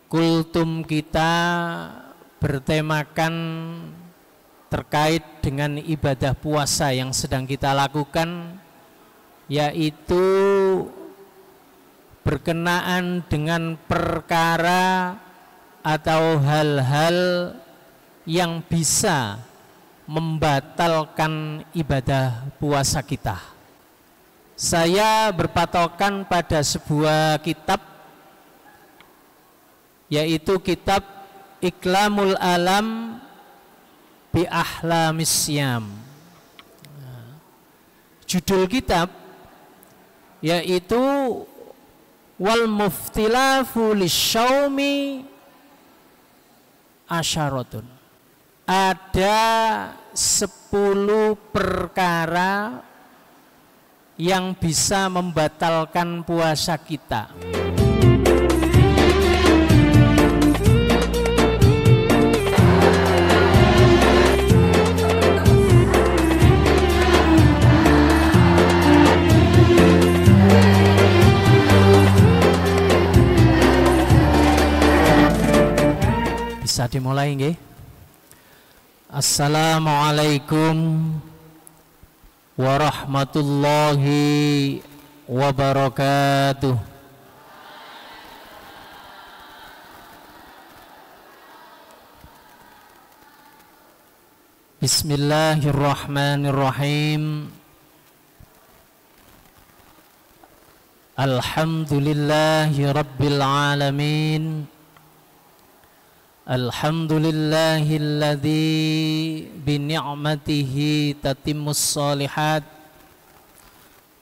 kultum kita bertemakan terkait dengan ibadah puasa yang sedang kita lakukan, yaitu berkenaan dengan perkara atau hal-hal yang bisa membatalkan ibadah puasa kita. Saya berpatokan pada sebuah kitab, yaitu kitab Iklamul Alam bi Ahlamis Syam. Judul kitab yaitu Wal Muftilafu Lisyaumi Asyaratun. Ada 10 perkara yang bisa membatalkan puasa kita. Bisa dimulai nggih? Assalamualaikum warahmatullahi wabarakatuh. Bismillahirrahmanirrahim. Alhamdulillahi rabbil alamin. Alhamdulillahilladzi bini'matihi tatimmus shalihat.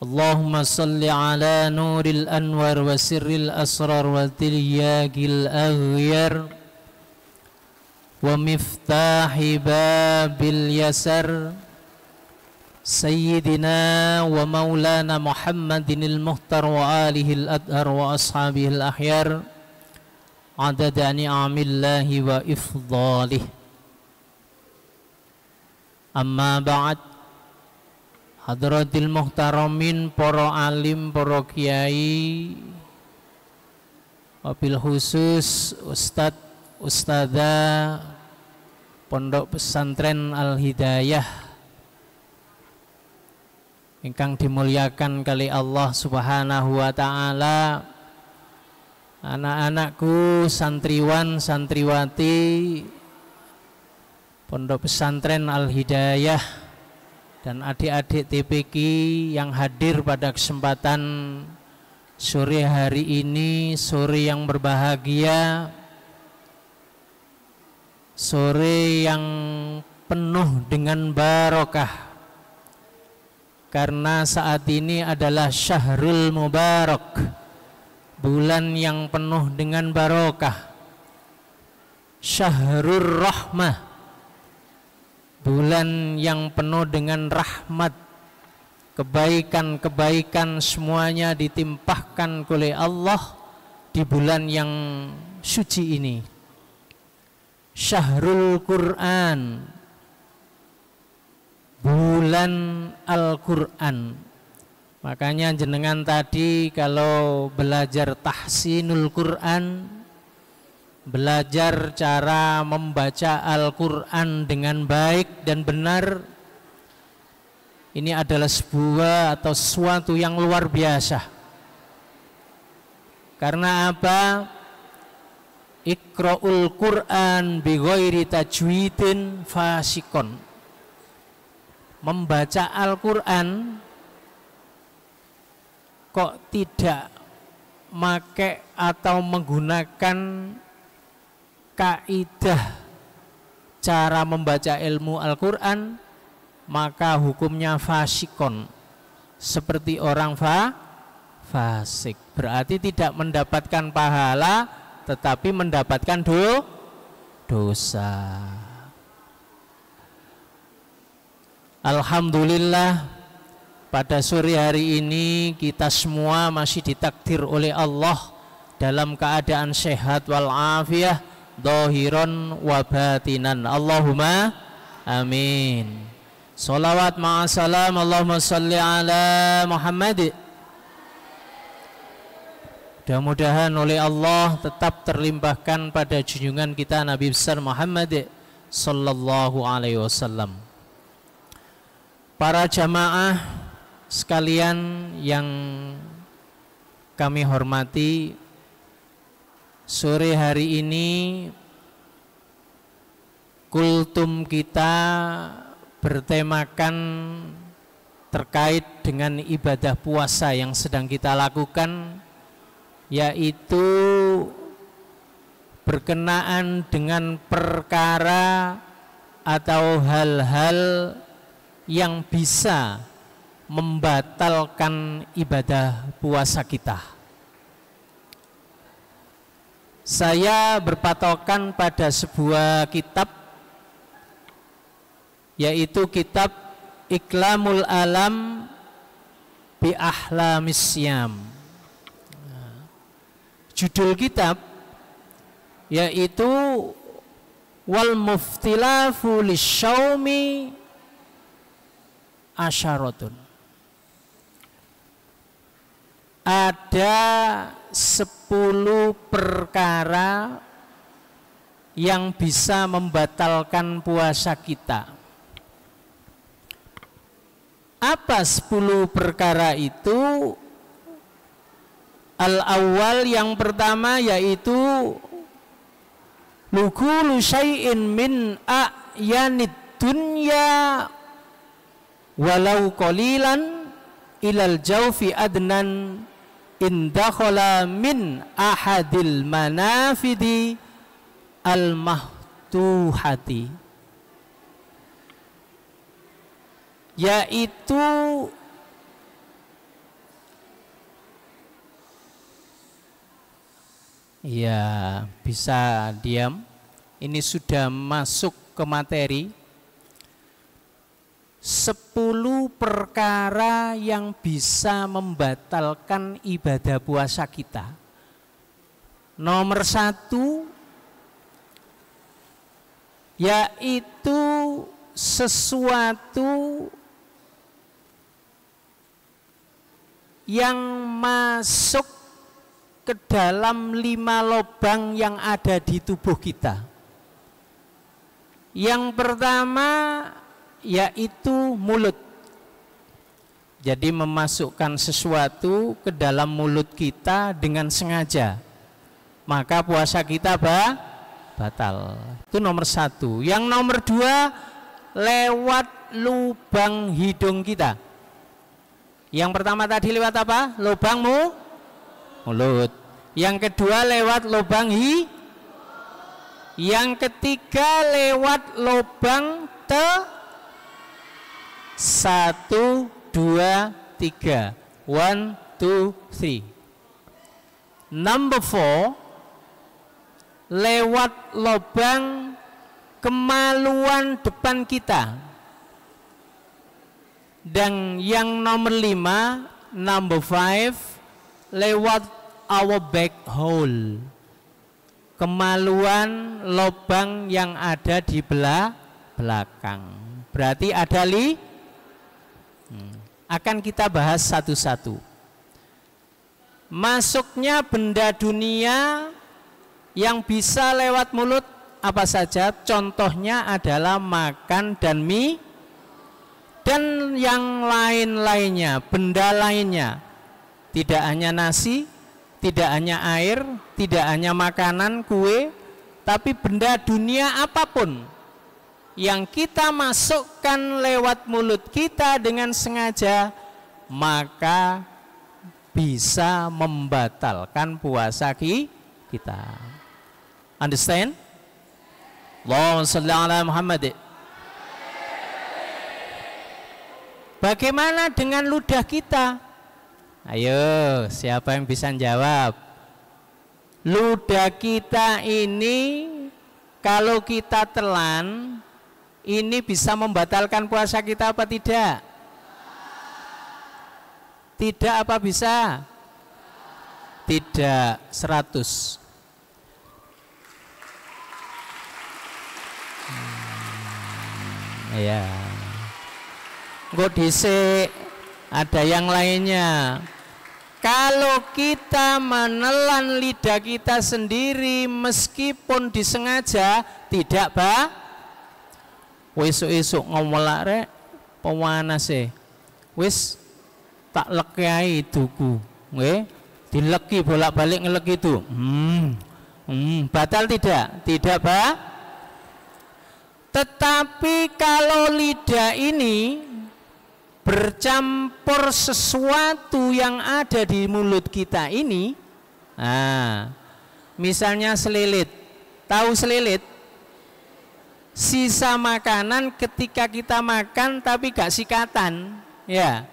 Allahumma salli ala nuril anwar wa sirril asrar wa tilyagil aghyar wa miftahi babil yasar Sayyidina wa maulana Muhammadinil muhtar wa alihil adhar wa ashabihil ahyar adada ni'amillahi wa ifdhalih. Amma ba'd. Hadratil muhtaramin, para alim, para kiai, wabil khusus Ustadz, Ustadzah Pondok Pesantren Al-Hidayah ingkang dimuliakan kali Allah Subhanahu wa ta'ala. Anak-anakku, santriwan, santriwati Pondok Pesantren Al-Hidayah dan adik-adik TPQ yang hadir pada kesempatan sore hari ini, sore yang berbahagia, sore yang penuh dengan barokah, karena saat ini adalah Syahrul Mubarak, bulan yang penuh dengan barokah, Syahrul Rahmah, bulan yang penuh dengan rahmat, kebaikan-kebaikan semuanya ditimpahkan oleh Allah di bulan yang suci ini. Syahrul Quran, bulan Al-Quran. Makanya jenengan tadi kalau belajar tahsinul Quran, belajar cara membaca Al-Quran dengan baik dan benar, ini adalah sebuah atau sesuatu yang luar biasa. Karena apa? Iqra'ul Quran bi ghairi tajwidin fasikon. Membaca Al-Quran kok tidak make atau menggunakan kaidah cara membaca ilmu Al-Quran, maka hukumnya fasikon, seperti orang fasik. Berarti tidak mendapatkan pahala, tetapi mendapatkan dosa. Alhamdulillah, pada sore hari ini kita semua masih ditakdir oleh Allah dalam keadaan sehat walafiat, dhahiran wa batinan. Allahumma amin. Salawat ma'asalam, Allahumma salli ala Muhammad. Mudah-mudahan oleh Allah tetap terlimpahkan pada junjungan kita Nabi besar Muhammad sallallahu alaihi wasallam. Para jamaah sekalian yang kami hormati, sore hari ini kultum kita bertemakan terkait dengan ibadah puasa yang sedang kita lakukan, yaitu berkenaan dengan perkara atau hal-hal yang bisa membatalkan ibadah puasa kita. Saya berpatokan pada sebuah kitab, yaitu kitab Iklamul Alam bi Ahlamis Syam. Judul kitab yaitu Wal Muftilafu Lisyaumi Asyaratun. Ada 10 perkara yang bisa membatalkan puasa kita. Apa 10 perkara itu? Al-awwal, yang pertama, yaitu lukulu syai'in min a'yanid dunya walau qalilan ilal jawfi adnan indakhala min ahadil manafidi al-mahtuhati, yaitu ya, bisa diam, ini sudah masuk ke materi. 10 perkara yang bisa membatalkan ibadah puasa kita. Nomor 1 yaitu sesuatu yang masuk ke dalam 5 lubang yang ada di tubuh kita. Yang pertama yaitu mulut. Jadi memasukkan sesuatu ke dalam mulut kita dengan sengaja, maka puasa kita batal. Itu nomor 1. Yang nomor 2, lewat lubang hidung kita. Yang pertama tadi lewat apa? Lubang mulut. Yang kedua lewat lubang Yang ketiga lewat lubang 1, 2, 3. 1, 2, 3. Number 4, lewat lubang kemaluan depan kita. Dan yang nomor 5, number 5, lewat our back hole, kemaluan lubang yang ada di belakang. Berarti ada akan kita bahas satu-satu. Masuknya benda dunia yang bisa lewat mulut apa saja? Contohnya adalah makan dan mie dan yang lain-lainnya, benda lainnya. Tidak hanya nasi, tidak hanya air, tidak hanya makanan, kue, tapi benda dunia apapun yang kita masukkan lewat mulut kita dengan sengaja, maka bisa membatalkan puasa kita. Understand? Allahumma shalli ala Muhammad. Bagaimana dengan ludah kita? Ayo, siapa yang bisa jawab? Ludah kita ini kalau kita telan, ini bisa membatalkan puasa kita apa tidak? Tidak apa bisa? Tidak, 100. Ya. Kok dhisik, ada yang lainnya. Kalau kita menelan lidah kita sendiri meskipun disengaja tidak esuk-esuk ngomolak rek pewanas wis tak lekai duku nggih dileki bolak-balik ngeleki itu batal tidak tetapi kalau lidah ini bercampur sesuatu yang ada di mulut kita ini, misalnya selilit, tahu selilit? Sisa makanan ketika kita makan tapi gak sikatan, ya.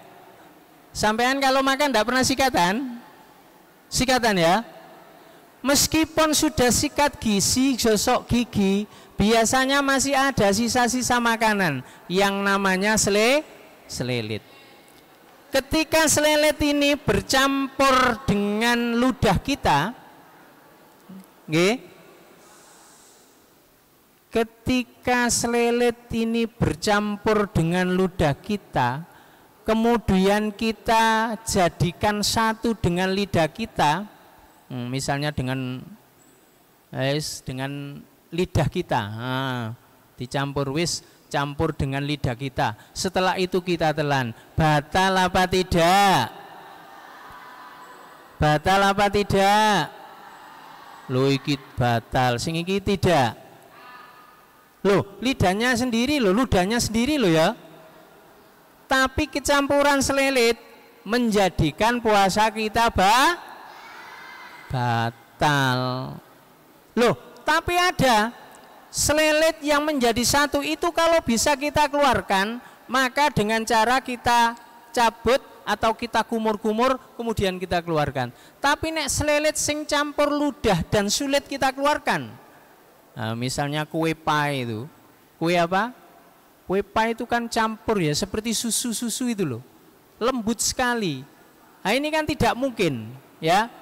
Sampean kalau makan gak pernah sikatan ya. Meskipun sudah sikat gizi, gosok gigi, biasanya masih ada sisa-sisa makanan yang namanya selilit. Ketika selilit ini bercampur dengan ludah kita, ketika selilit ini bercampur dengan ludah kita, kemudian kita jadikan satu dengan lidah kita, misalnya dengan lidah kita, dicampur campur dengan lidah kita. Setelah itu kita telan. Batal apa tidak? Batal apa tidak? Loh iki batal, sing iki tidak. Loh, lidahnya sendiri loh, ludahnya sendiri loh ya. Tapi kecampuran selilit menjadikan puasa kita batal. Loh, tapi ada selilit yang menjadi satu itu kalau bisa kita keluarkan, maka dengan cara kita cabut atau kita kumur-kumur kemudian kita keluarkan. Tapi nek selilit sing campur ludah dan sulit kita keluarkan. Nah, misalnya kue pai itu. Kue apa? Kue pai itu kan campur ya, seperti susu-susu itu loh. Lembut sekali. Nah, ini kan tidak mungkin ya.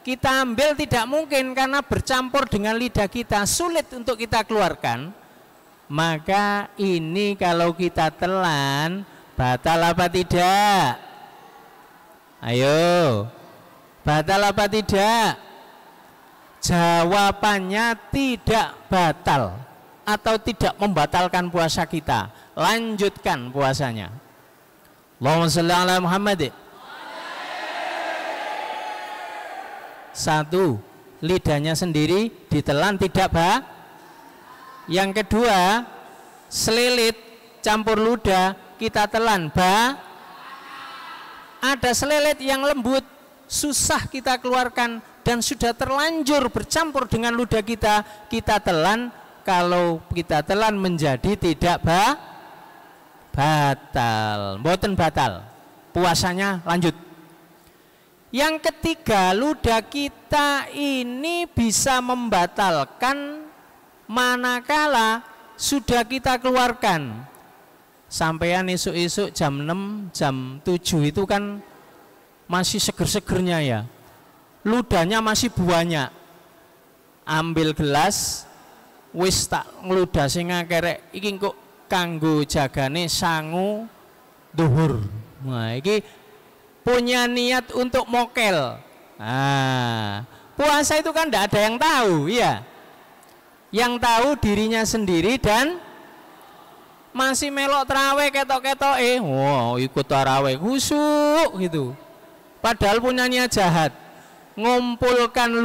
Kita ambil tidak mungkin karena bercampur dengan lidah kita, sulit untuk kita keluarkan. Maka ini kalau kita telan, batal apa tidak? Ayo, batal apa tidak? Jawabannya tidak batal atau tidak membatalkan puasa kita. Lanjutkan puasanya. Allahumma shalli ala Muhammad. Satu, lidahnya sendiri ditelan tidak Yang kedua, selilit campur ludah kita telan Ada selilit yang lembut, susah kita keluarkan dan sudah terlanjur bercampur dengan ludah kita telan. Kalau kita telan menjadi tidak batal, mboten batal, puasanya lanjut. Yang ketiga, ludah kita ini bisa membatalkan manakala sudah kita keluarkan. Sampean esuk-esuk jam 6, jam 7 itu kan masih seger-segernya ya. Ludahnya masih banyak. Ambil gelas, wis tak ngludah sing akerek iki kok kanggo jagane sangu duhur. Nah, iki punya niat untuk mokel. Puasa itu kan tidak ada yang tahu, ya. Yang tahu dirinya sendiri dan masih melok terawih ketok-ketok wow, ikut terawih khusyuk gitu. Padahal punya niat jahat. Ngumpulkan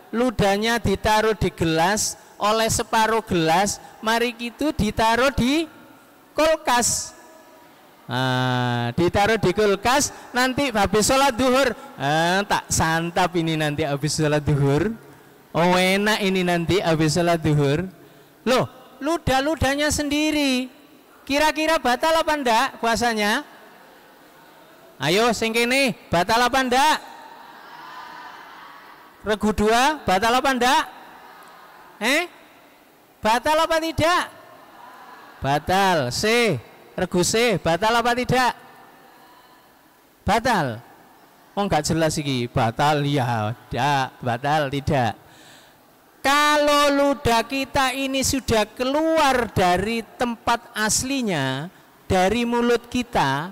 ludahnya ditaruh di gelas, oleh separuh gelas, mari gitu ditaruh di kulkas. Ditaruh di kulkas, nanti habis sholat duhur tak santap ini nanti habis sholat duhur. Oh enak ini nanti habis sholat duhur. Loh, ludahnya sendiri kira-kira batal apa enggak puasanya? Ayo sing kene, batal apa enggak? Regu 2 batal apa enggak? Batal apa tidak? Batal. Regu C, batal apa tidak? Batal. Oh enggak jelas iki, batal ya, tidak, batal tidak. Kalau ludah kita ini sudah keluar dari tempat aslinya, dari mulut kita,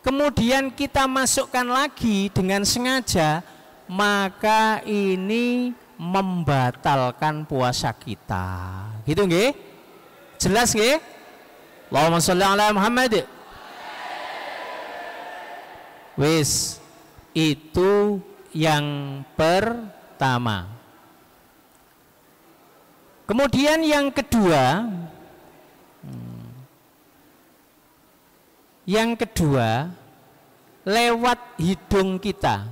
kemudian kita masukkan lagi dengan sengaja, maka ini membatalkan puasa kita. Gitu nggih? Jelas nggih? Allahumma sholli ala Muhammad. Wis, itu yang pertama. Kemudian yang kedua, lewat hidung kita.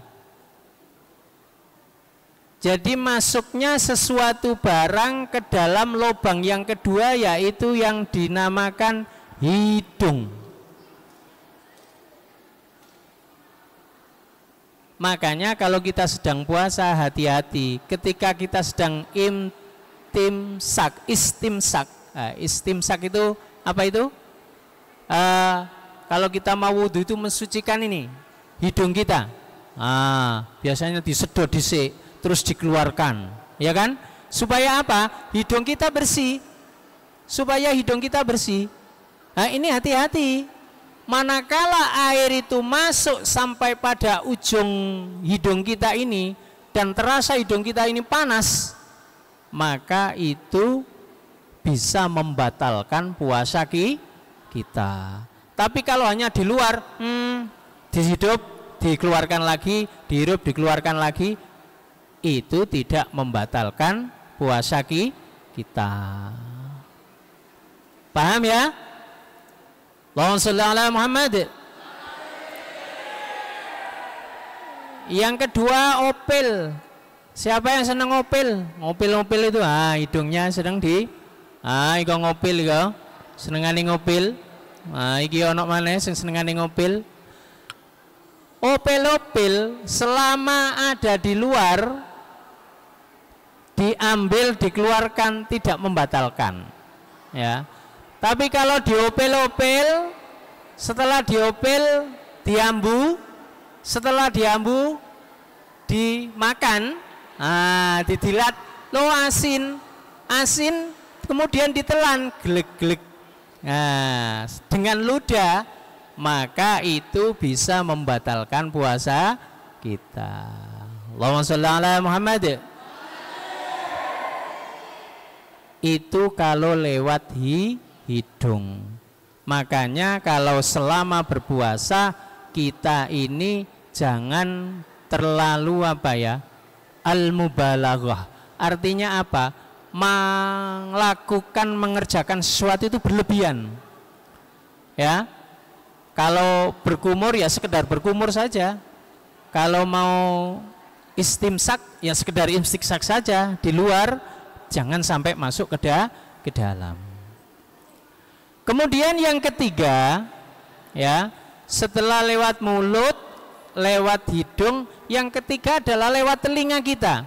Jadi masuknya sesuatu barang ke dalam lubang yang kedua, yaitu yang dinamakan hidung. Makanya kalau kita sedang puasa, hati-hati ketika kita sedang istimsak. Istimsak itu apa itu? Kalau kita mau wudhu itu mensucikan ini hidung kita. Biasanya disedot disik, terus dikeluarkan, ya kan? Supaya apa? Hidung kita bersih. Supaya hidung kita bersih. Nah, ini hati-hati. Manakala air itu masuk sampai pada ujung hidung kita ini dan terasa hidung kita ini panas, maka itu bisa membatalkan puasa kita. Tapi kalau hanya di luar, dihidup, dikeluarkan lagi, dihirup, dikeluarkan lagi, itu tidak membatalkan puasa kita. Paham ya? Allahumma sholli ala Muhammad. Yang kedua, opil. Siapa yang senang opil? Ngopil-ngopil itu, hidungnya sedang iko ngopil iko. Senengane ngopil. Iki ono maneh sing senengane ngopil. Opil-opil selama ada di luar, diambil, dikeluarkan, tidak membatalkan, ya. Tapi kalau diopil-opil, setelah diopil, diambu, setelah diambu, dimakan, didilat, lo asin, kemudian ditelan, glek-glek. Nah, dengan ludah, maka itu bisa membatalkan puasa kita. Allahumma sholli ala Muhammad. Itu kalau lewat hidung. Makanya kalau selama berpuasa kita ini jangan terlalu al-mubalaghah. Artinya apa? Mengerjakan sesuatu itu berlebihan. Ya. Kalau berkumur ya sekedar berkumur saja. Kalau mau istimsak ya sekedar istimsak saja di luar, jangan sampai masuk ke dalam. Kemudian yang ketiga, ya, setelah lewat mulut, lewat hidung, yang ketiga adalah lewat telinga kita.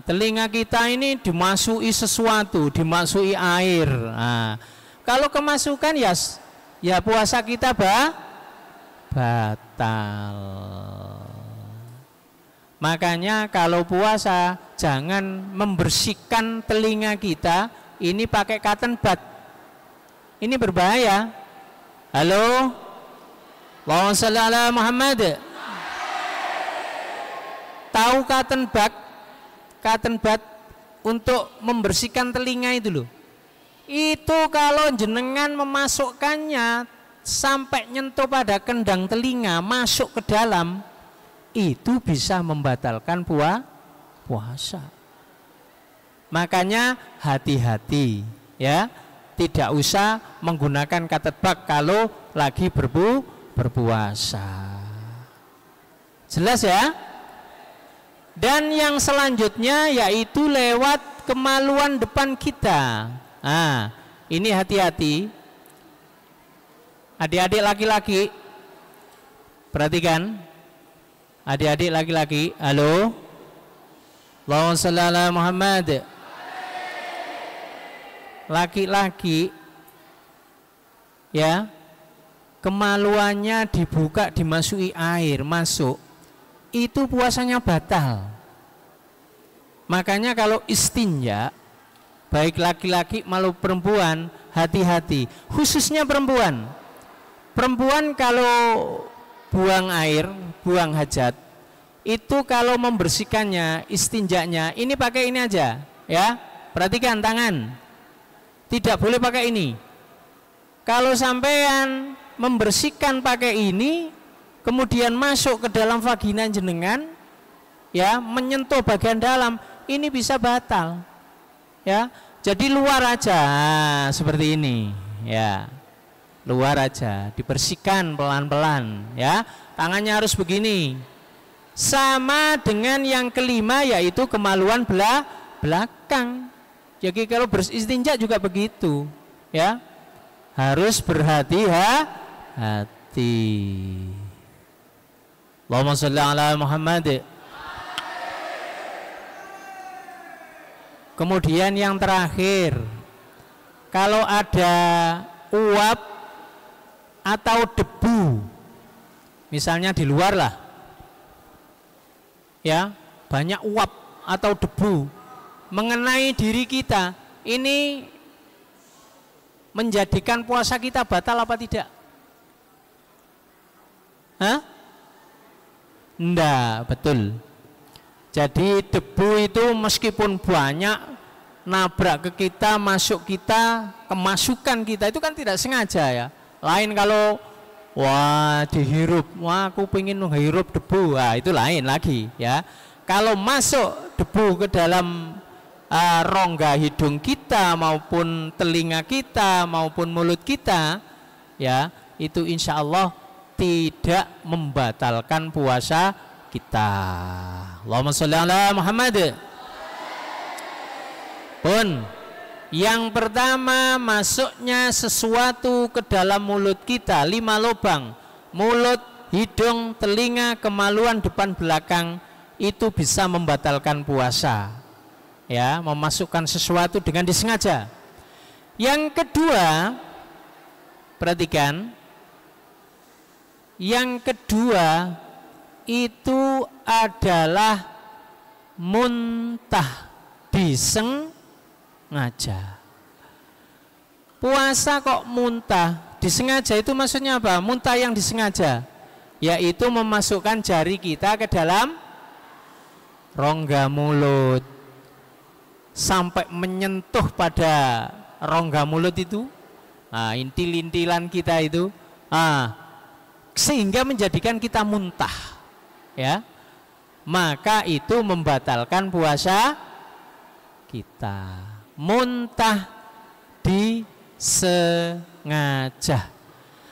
Telinga kita ini dimasuki sesuatu, dimasuki air. Kalau kemasukan ya puasa kita batal. Makanya kalau puasa jangan membersihkan telinga kita ini pakai cotton bud. Ini berbahaya. Halo, Allahumma sholli ala Muhammad. Tahu cotton bud untuk membersihkan telinga itu loh. Itu kalau jenengan memasukkannya sampai nyentuh pada kendang telinga, masuk ke dalam, itu bisa membatalkan puasa. Makanya hati-hati, ya. Tidak usah menggunakan katebak kalau lagi berpuasa. Jelas ya? Dan yang selanjutnya yaitu lewat kemaluan depan kita. Ini hati-hati. Adik-adik laki-laki, perhatikan. Adik-adik laki-laki, halo. Allahumma sholli ala Muhammad. Laki-laki, ya, kemaluannya dibuka, dimasuki air, masuk, itu puasanya batal. Makanya kalau istinja, baik laki-laki maupun perempuan, hati-hati, khususnya perempuan. perempuan kalau buang air, buang hajat, itu kalau membersihkannya, istinjaknya, ini pakai ini aja, ya. Perhatikan tangan, tidak boleh pakai ini. Kalau sampean membersihkan pakai ini, kemudian masuk ke dalam vagina jenengan, ya, menyentuh bagian dalam, ini bisa batal, ya. Jadi luar aja, seperti ini, ya. Luar aja, dibersihkan pelan-pelan, ya. Tangannya harus begini. Sama dengan yang kelima, yaitu kemaluan belakang. Jadi kalau beristinja juga begitu, ya. Harus berhati-hati. Allahumma sholli ala Muhammad. Kemudian yang terakhir, kalau ada uap atau debu, misalnya di luar lah, ya, banyak uap atau debu mengenai diri kita, ini menjadikan puasa kita batal apa tidak? Hah? Enggak, betul. Jadi debu itu meskipun banyak nabrak ke kita, masuk kita, kemasukan kita, itu kan tidak sengaja, ya. Lain kalau wah dihirup, wah aku pengen menghirup debu, wah itu lain lagi, ya. Kalau masuk debu ke dalam rongga hidung kita maupun telinga kita maupun mulut kita, ya, itu insya Allah tidak membatalkan puasa kita. Allahumma sholli ala Muhammad. Pun yang pertama, masuknya sesuatu ke dalam mulut kita, 5 lubang, mulut, hidung, telinga, kemaluan depan belakang, itu bisa membatalkan puasa, ya, memasukkan sesuatu dengan disengaja. Yang kedua, perhatikan, yang kedua itu adalah muntah disengaja. Puasa kok muntah disengaja, itu maksudnya apa? Muntah yang disengaja, yaitu memasukkan jari kita ke dalam rongga mulut sampai menyentuh pada rongga mulut itu, intil-intilan kita itu, sehingga menjadikan kita muntah, ya, maka itu membatalkan puasa kita. Muntah disengaja.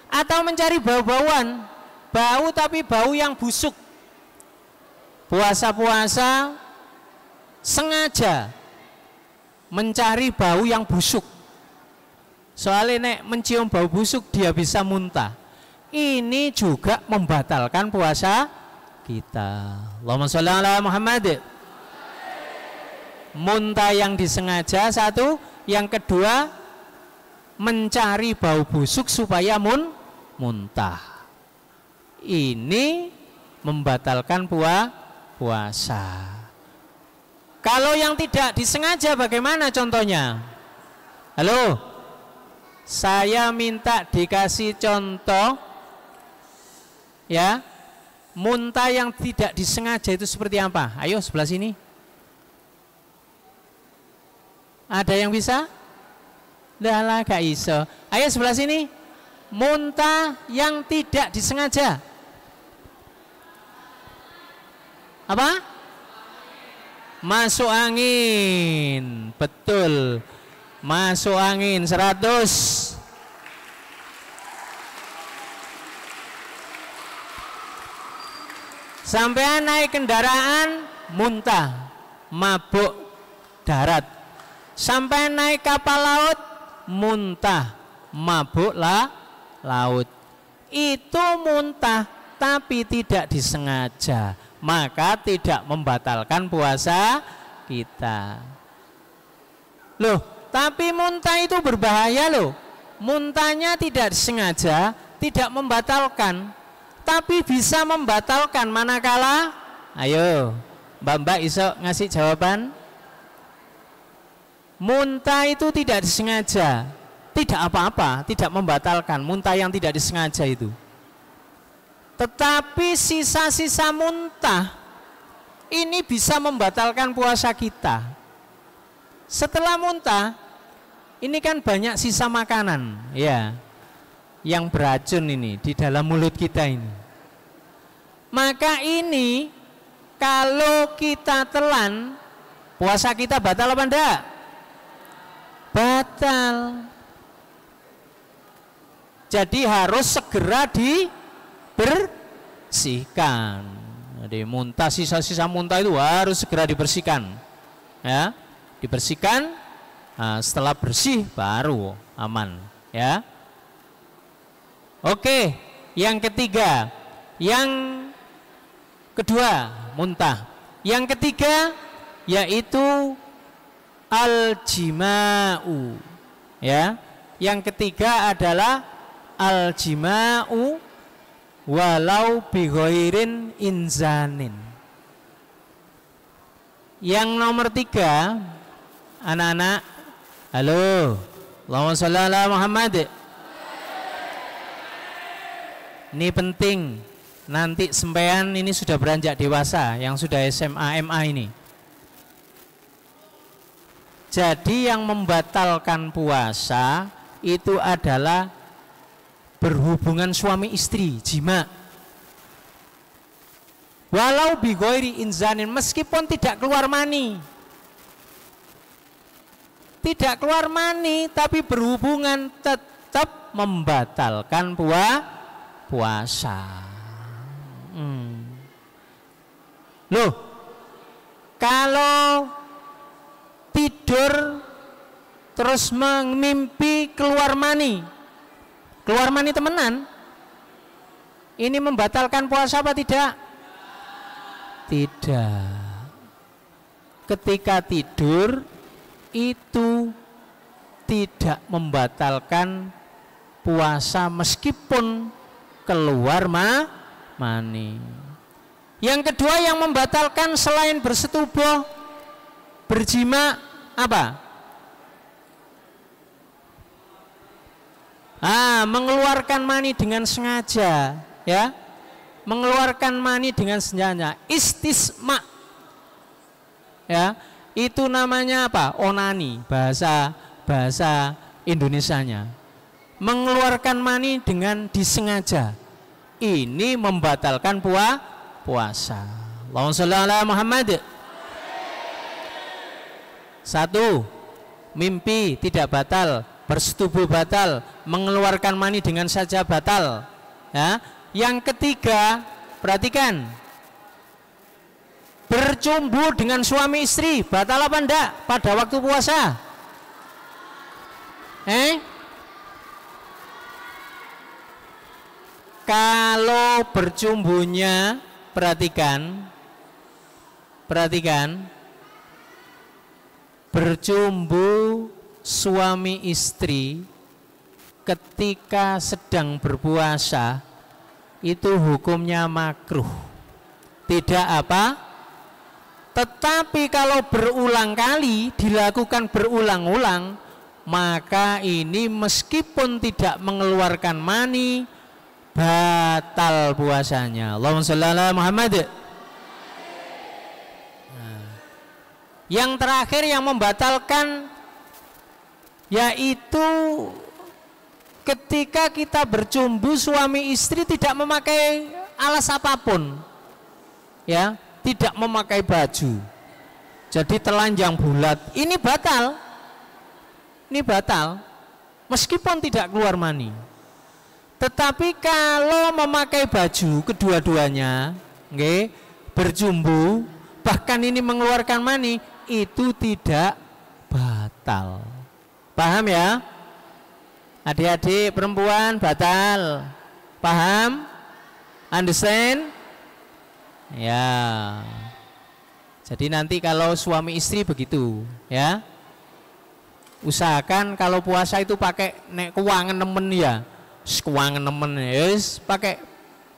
Atau mencari bau-bauan, bau tapi bau yang busuk. Puasa-puasa sengaja mencari bau yang busuk, soalnya nek mencium bau busuk dia bisa muntah. Ini juga membatalkan puasa kita. Allahumma sholli ala Muhammad. Muntah yang disengaja satu, yang kedua mencari bau busuk supaya muntah. Ini membatalkan puasa. Kalau yang tidak disengaja bagaimana contohnya? Halo, saya minta dikasih contoh, ya, muntah yang tidak disengaja itu seperti apa? Ayo sebelah sini. Ada yang bisa? Dah gak iso. Ayo sebelah sini. Muntah yang tidak disengaja. Apa? Masuk angin. Betul. Masuk angin 100. Sampai naik kendaraan muntah, mabuk darat. Sampai naik kapal laut muntah, mabuk laut. Itu muntah tapi tidak disengaja, maka tidak membatalkan puasa kita. Loh, tapi muntah itu berbahaya loh. Muntahnya tidak disengaja, tidak membatalkan, tapi bisa membatalkan manakala, ayo Mbak iso ngasih jawaban. Muntah itu tidak disengaja, tidak apa-apa, tidak membatalkan muntah yang tidak disengaja itu. Tetapi sisa-sisa muntah ini bisa membatalkan puasa kita. Setelah muntah, ini kan banyak sisa makanan, ya, yang beracun ini di dalam mulut kita ini. Maka ini kalau kita telan, puasa kita batal apa enggak? Batal. Jadi harus segera dibersihkan. Jadi muntah, sisa-sisa muntah itu harus segera dibersihkan, ya, dibersihkan. Nah, setelah bersih baru aman, ya. Oke, yang ketiga, yang kedua muntah. Yang ketiga yaitu al-jima'u, ya. Yang ketiga adalah al-jima'u walau bighairin inzanin. Yang nomor tiga, anak-anak, halo, Allahumma sholli ala Muhammad. Ini penting, nanti sampean ini sudah beranjak dewasa, yang sudah SMA, MA ini. Jadi yang membatalkan puasa itu adalah berhubungan suami istri, jima. Walau bighairi inzanin, meskipun tidak keluar mani. Tidak keluar mani tapi berhubungan tetap membatalkan puasa. Loh, kalau tidur terus mimpi keluar mani temenan, ini membatalkan puasa apa tidak? Tidak. Ketika tidur itu tidak membatalkan puasa meskipun keluar mani. Yang kedua yang membatalkan selain bersetubuh, berjima, apa? Mengeluarkan mani dengan sengaja, ya. Mengeluarkan mani dengan sengaja, istisma, ya. Itu namanya apa? Onani, bahasa Indonesianya. Mengeluarkan mani dengan disengaja. Ini membatalkan puasa. Allahumma sholli ala Muhammad. Satu, mimpi tidak batal, bersetubuh batal, mengeluarkan mani dengan saja batal, ya. Yang ketiga, perhatikan, bercumbu dengan suami istri batal apa enggak pada waktu puasa? Kalau bercumbunya, perhatikan, bercumbu suami istri ketika sedang berpuasa itu hukumnya makruh, tidak apa. Tetapi kalau berulang kali, dilakukan berulang-ulang, maka ini meskipun tidak mengeluarkan mani, batal puasanya. Allahumma sholli ala Muhammad. Yang terakhir yang membatalkan yaitu ketika kita bercumbu suami istri tidak memakai alas apapun, ya, tidak memakai baju, jadi telanjang bulat, ini batal, meskipun tidak keluar mani. Tetapi kalau memakai baju kedua-duanya, bercumbu, bahkan ini mengeluarkan mani, itu tidak batal. Paham ya? Adik-adik perempuan batal. Paham? Understand? Ya. Jadi nanti kalau suami istri begitu, ya. Usahakan kalau puasa itu pakai nek keuangan nemen ya. Keuangan nemen yes, pakai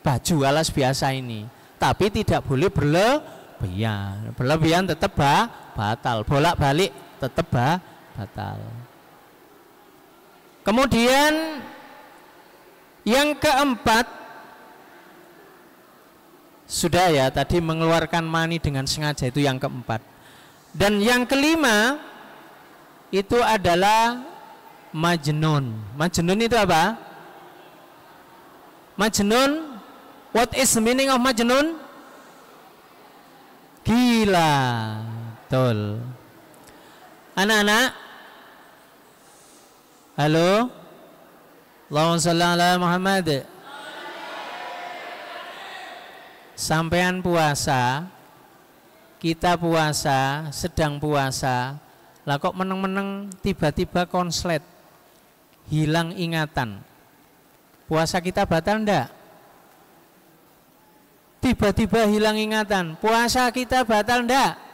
baju alas biasa ini. Tapi tidak boleh berlebihan. Berlebihan tetap batal. Bolak-balik tetap batal. Kemudian yang keempat, sudah ya tadi mengeluarkan mani dengan sengaja, itu yang keempat. Dan yang kelima itu adalah majnun. Majnun itu apa? Majnun, what is the meaning of majnun? Gila. Betul. Anak-anak, halo, Allahumma shalli ala Muhammad. Sampean puasa, kita puasa, sedang puasa, lah kok meneng-meneng tiba-tiba konslet, hilang ingatan. Puasa kita batal ndak? Tiba-tiba hilang ingatan, puasa kita batal ndak?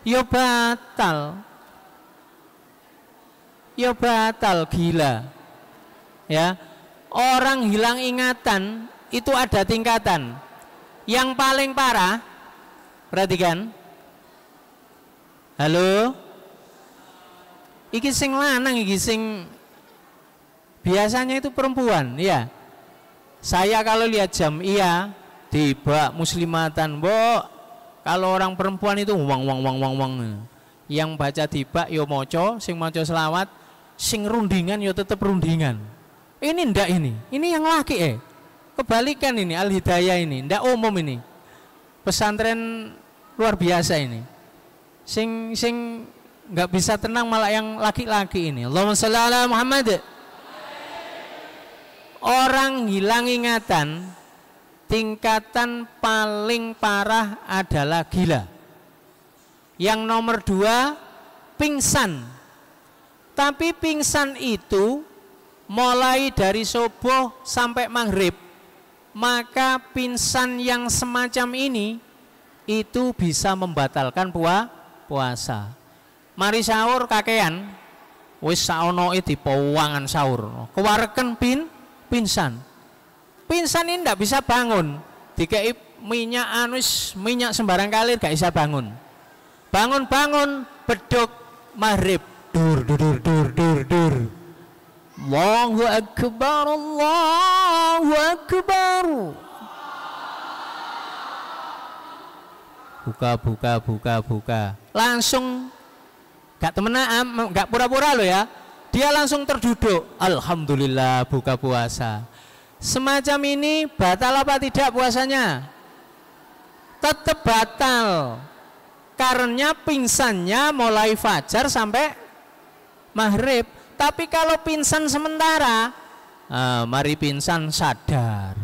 Ya batal. Ya batal, gila. Ya. Orang hilang ingatan itu ada tingkatan. Yang paling parah, perhatikan. Halo? Iki sing lanang, iki sing biasanya itu perempuan, ya. Saya kalau lihat jam, iya, tiba muslimatan, Mbok. Kalau orang perempuan itu wang. Yang baca tiba yo moco, sing moco selawat, sing rundingan yo tetep rundingan. Ini ndak ini yang laki Kebalikan ini, Al-Hidayah ini, ndak umum ini. Pesantren luar biasa ini. Sing nggak bisa tenang malah yang laki-laki ini. Allahumma shalli ala Muhammad. Orang hilang ingatan, tingkatan paling parah adalah gila. Yang nomor 2, pingsan. Tapi pingsan itu mulai dari subuh sampai maghrib. Maka pingsan yang semacam ini itu bisa membatalkan puasa. Mari sahur kakean, wis saonoe dipowangan sahur. Kewareken pingsan. Pingsan ini ndak bisa bangun. Dikei minyak sembarang kali gak bisa bangun. Bangun beduk maghrib. Dur. Allahu Akbar, Allahu Akbar. Buka. Langsung gak temenan, gak pura-pura loh ya. Dia langsung terduduk. Alhamdulillah buka puasa. Semacam ini batal apa tidak puasanya? Tetap batal. Karena pingsannya mulai fajar sampai maghrib. Tapi kalau pingsan sementara, mari pingsan sadar.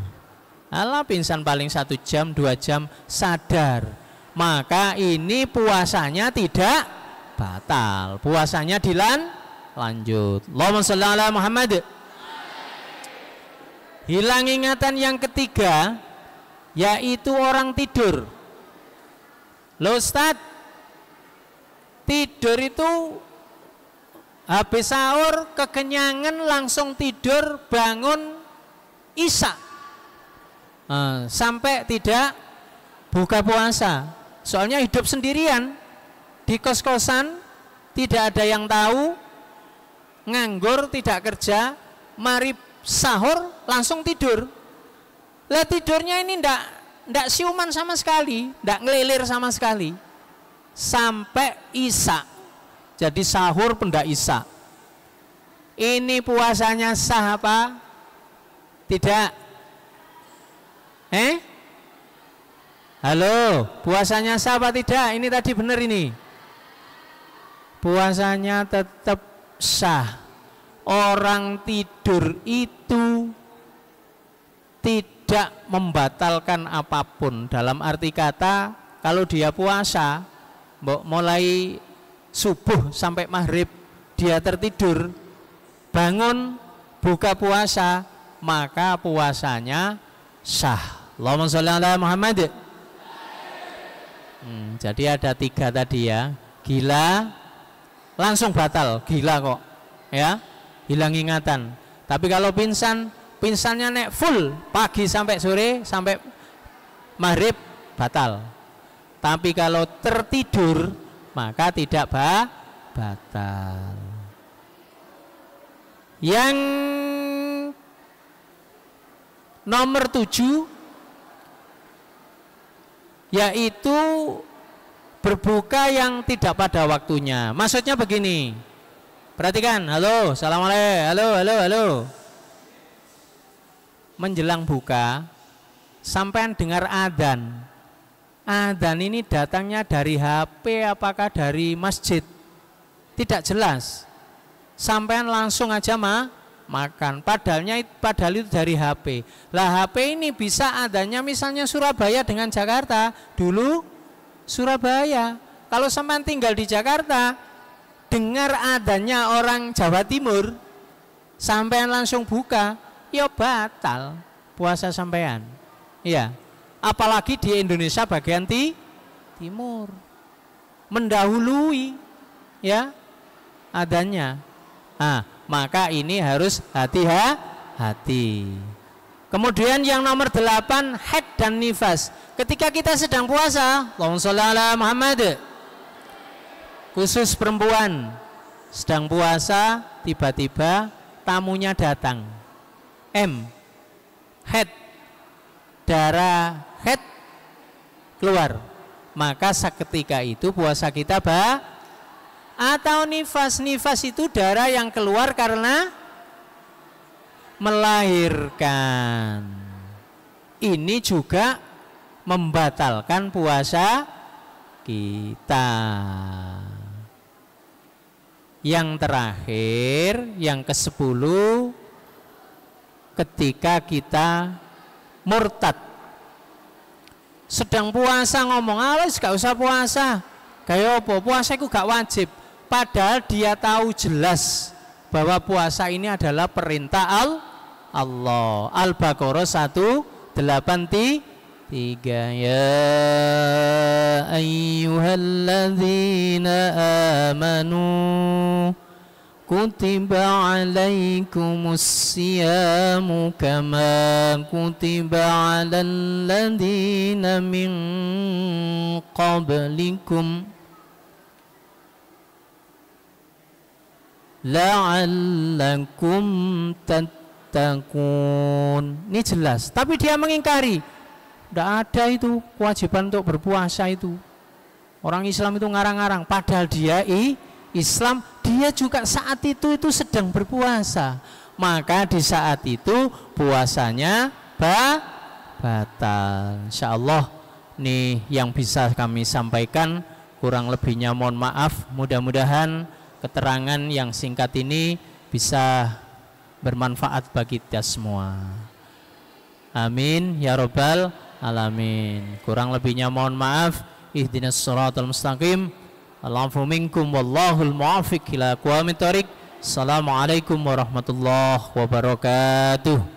Alah pingsan paling 1 jam, 2 jam sadar. Maka ini puasanya tidak batal. Puasanya lanjut. Allahumma shalli ala Muhammad. Hilang ingatan yang ketiga, yaitu orang tidur. Loh Ustaz, tidur itu habis sahur kekenyangan langsung tidur, bangun isya sampai tidak buka puasa. Soalnya hidup sendirian di kos-kosan, tidak ada yang tahu, nganggur, tidak kerja, mari sahur langsung tidur. Lah tidurnya ini ndak siuman sama sekali, ndak ngelilir sama sekali sampai isya. Jadi sahur pendak isya. Ini puasanya sah apa? Tidak? Halo, puasanya sah apa tidak? Ini tadi benar ini. Puasanya tetap sah. Orang tidur itu tidak membatalkan apapun. Dalam arti kata, kalau dia puasa, mulai subuh sampai maghrib dia tertidur, bangun buka puasa, maka puasanya sah. Allahumma sholli ala Muhammad. Jadi ada 3 tadi ya. Gila langsung batal, gila kok ya, hilang ingatan. Tapi kalau pingsannya nek full pagi sampai sore sampai maghrib batal. Tapi kalau tertidur maka tidak batal. Yang nomor 7 yaitu berbuka yang tidak pada waktunya. Maksudnya begini, perhatikan, halo, assalamualaikum, halo. Menjelang buka, sampean dengar adzan. Adzan ini datangnya dari HP apakah dari masjid? Tidak jelas. Sampean langsung aja makan, padahal itu dari HP. Lah HP ini bisa adanya misalnya Surabaya dengan Jakarta. Dulu Surabaya. Kalau sampean tinggal di Jakarta, dengar adanya orang Jawa Timur, sampean langsung buka, ya batal puasa sampean. Iya. Apalagi di Indonesia bagian timur. Mendahului ya adanya. Maka ini harus hati-hati. Kemudian yang nomor 8, haid dan nifas. Ketika kita sedang puasa, Allahumma sholli ala Muhammad, khusus perempuan sedang puasa, tiba-tiba tamunya datang, haid, darah haid keluar, maka seketika itu puasa kita atau nifas itu darah yang keluar karena melahirkan. Ini juga membatalkan puasa kita. Yang terakhir, yang ke-10, ketika kita murtad. Sedang puasa ngomong, "Alas gak usah puasa. Kayak apa? Puasa itu gak wajib." Padahal dia tahu jelas bahwa puasa ini adalah perintah Allah. Al-Baqarah 183. Ya ayyuhalladzina amanu kutiba alaikumus siyamu kama kutiba alal ladzina min qablikum la'allakum tattaqun. Ini jelas, tapi dia mengingkari. Tidak ada itu kewajiban untuk berpuasa itu. Orang Islam itu ngarang-ngarang, padahal dia Islam, dia juga saat itu sedang berpuasa. Maka di saat itu puasanya batal. Insyaallah nih yang bisa kami sampaikan, kurang lebihnya mohon maaf. Mudah-mudahan keterangan yang singkat ini bisa bermanfaat bagi kita semua. Amin ya rabbal alamin. Kurang lebihnya mohon maaf. Ihdinas shiratal mustaqim. Allahu minkum wallahul muwaffiq ila aqwamit thoriq. Assalamualaikum warahmatullahi wabarakatuh.